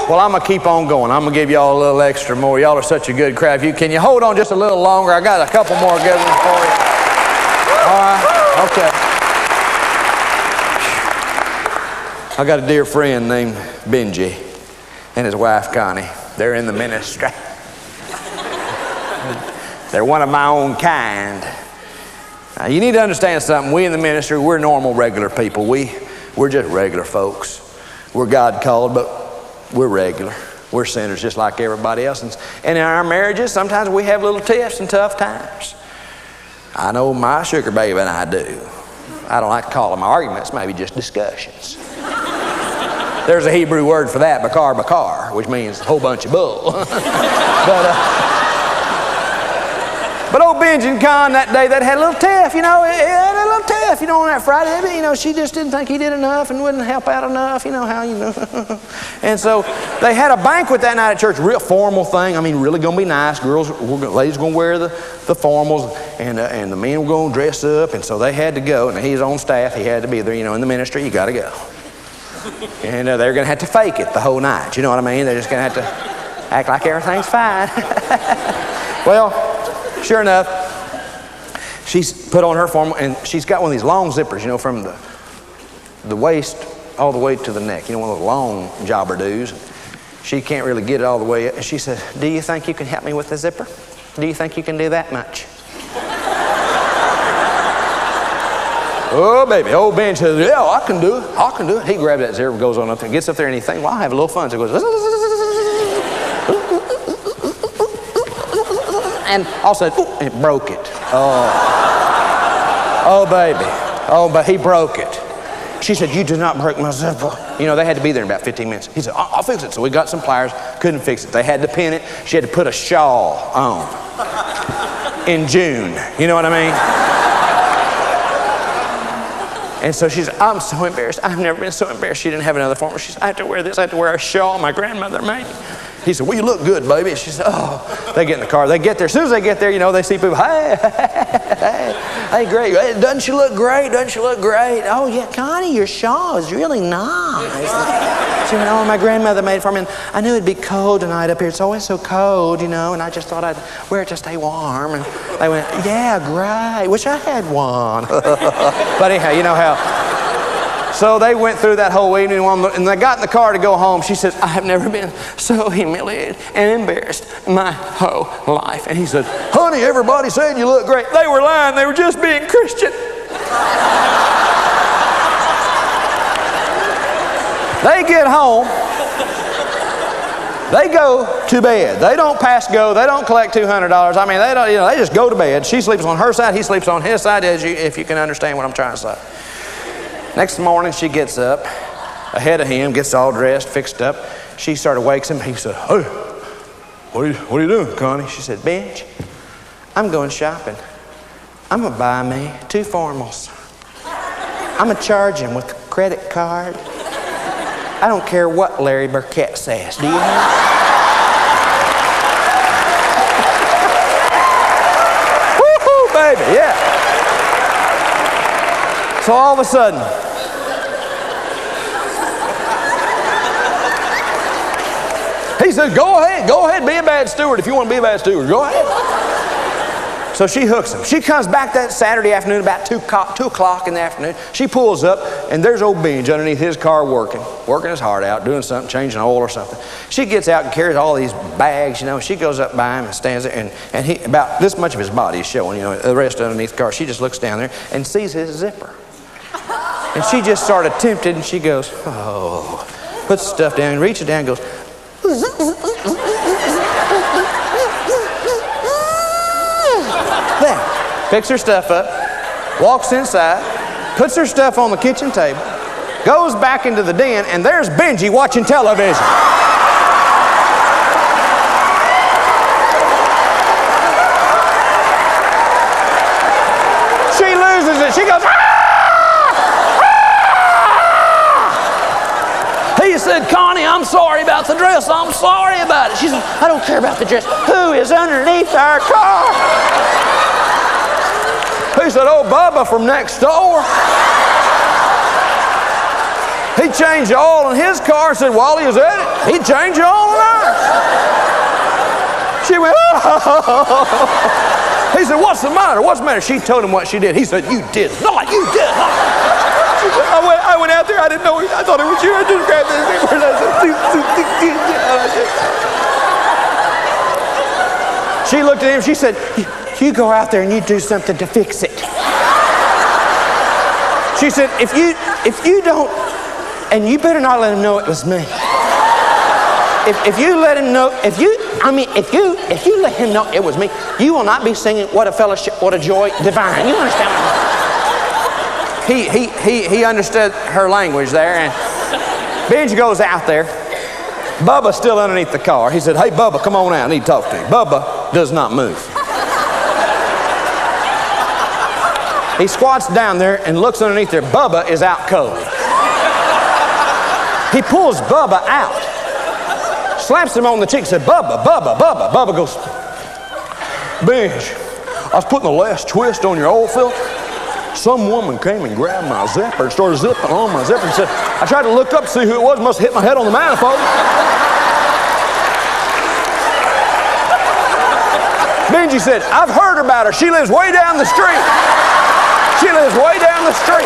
Well, I'm going to keep on going. I'm going to give y'all a little extra more. Y'all are such a good crowd. Can you hold on just a little longer? I got a couple more good ones for you. All right, okay. I got a dear friend named Bengy and his wife Connie. They're in the ministry. They're one of my own kind. Now, you need to understand something. We in the ministry, we're normal, regular people. We're just regular folks. We're God called, but we're regular. We're sinners just like everybody else. And in our marriages, sometimes we have little tiffs and tough times. I know my sugar baby and I do. I don't like to call them arguments, maybe just discussions. There's a Hebrew word for that, bakar, which means a whole bunch of bull. But old Bengy and Con that day, that had a little tiff, on that Friday. She just didn't think he did enough and wouldn't help out enough, And so they had a banquet that night at church, real formal thing. I mean, really going to be nice. Ladies going to wear the formals, and the men were going to dress up, and so they had to go. And he's on staff. He had to be there, in the ministry. You got to go. And they're going to have to fake it the whole night. You know what I mean? They're just going to have to act like everything's fine. Well, sure enough, she's put on her formal, and she's got one of these long zippers, from the waist all the way to the neck. One of those long jobber doos. She can't really get it all the way up. And she said, "Do you think you can help me with the zipper? Do you think you can do that much?" Oh, baby. Old Ben says, "Yeah, I can do it. He grabs that zipper, goes on up there, gets up there, and he thinks, "Well, I'll have a little fun." So he goes, and all of a sudden, it broke it. Oh, baby. Oh, but he broke it. She said, "You did not break my zipper." They had to be there in about 15 minutes. He said, I'll fix it. So we got some pliers, couldn't fix it. They had to pin it. She had to put a shawl on in June. You know what I mean? And so she said, "I'm so embarrassed. I've never been so embarrassed." She didn't have another form. She said, "I have to wear this. I have to wear a shawl my grandmother made." He said, "Well, you look good, baby." She said, "Oh." They get in the car. They get there. As soon as they get there, they see people. Hey, great. Doesn't she look great? Doesn't she look great? "Oh, yeah, Connie, your shawl is really nice." She went, "Oh, my grandmother made it for me. And I knew it'd be cold tonight up here. It's always so cold, and I just thought I'd wear it to stay warm." And they went, "Yeah, great. Wish I had one." But anyhow, you know how. So they went through that whole evening, and they got in the car to go home. She says, "I have never been so humiliated and embarrassed in my whole life." And he said, "Honey, everybody said you look great." They were lying. They were just being Christian. They get home. They go to bed. They don't pass go. They don't collect $200. I mean, they don't. They just go to bed. She sleeps on her side. He sleeps on his side. If you can understand what I'm trying to say. Next morning, she gets up ahead of him, gets all dressed, fixed up. She started wakes him. He said, "Hey, what are you doing, Connie?" She said, "Bench, I'm going shopping. I'm going to buy me 2 formals. I'm going to charge him with a credit card. I don't care what Larry Burkett says. Do you hear?" Woo-hoo, baby, yeah. So all of a sudden, he says, go ahead, be a bad steward if you want to be a bad steward. Go ahead. So she hooks him. She comes back that Saturday afternoon about 2 o'clock in the afternoon. She pulls up, and there's old Bengy underneath his car working his heart out, doing something, changing oil or something. She gets out and carries all these bags, She goes up by him and stands there, and he, about this much of his body is showing, the rest underneath the car. She just looks down there and sees his zipper. And she just started tempted, and she goes, "Oh," puts the stuff down, reaches down and goes, there, picks her stuff up, walks inside, puts her stuff on the kitchen table, goes back into the den, and there's Bengy watching television. She loses it. She goes, "Ah! He said, "Connie, I'm sorry about the dress. I'm sorry about it." She said, "I don't care about the dress. Who is underneath our car?" He said, "Oh, Bubba from next door. He changed the oil in his car and said, while he was at it, he changed the oil in ours. She went, oh. He said, what's the matter? What's the matter? She told him what she did. He said, you did not. You did not. I went out there. I didn't know. I thought it was you. I just grabbed this thing. She looked at him. She said, you go out there and you do something to fix it. She said, if you don't, and you better not let him know it was me. If you let him know, if you let him know it was me, you will not be singing "What a Fellowship, What a Joy Divine." You understand? He understood her language there, and Benji goes out there. Bubba's still underneath the car. He said, "Hey, Bubba, come on out. I need to talk to you." Bubba does not move. He squats down there and looks underneath there. Bubba is out cold. He pulls Bubba out, slaps him on the cheek, said, Bubba, Bubba, Bubba. Bubba goes, Benj, I was putting the last twist on your oil filter. Some woman came and grabbed my zipper and started zipping on my zipper and said, I tried to look up to see who it was, must have hit my head on the manifold. Benji said, I've heard about her. She lives way down the street. She lives way down the street.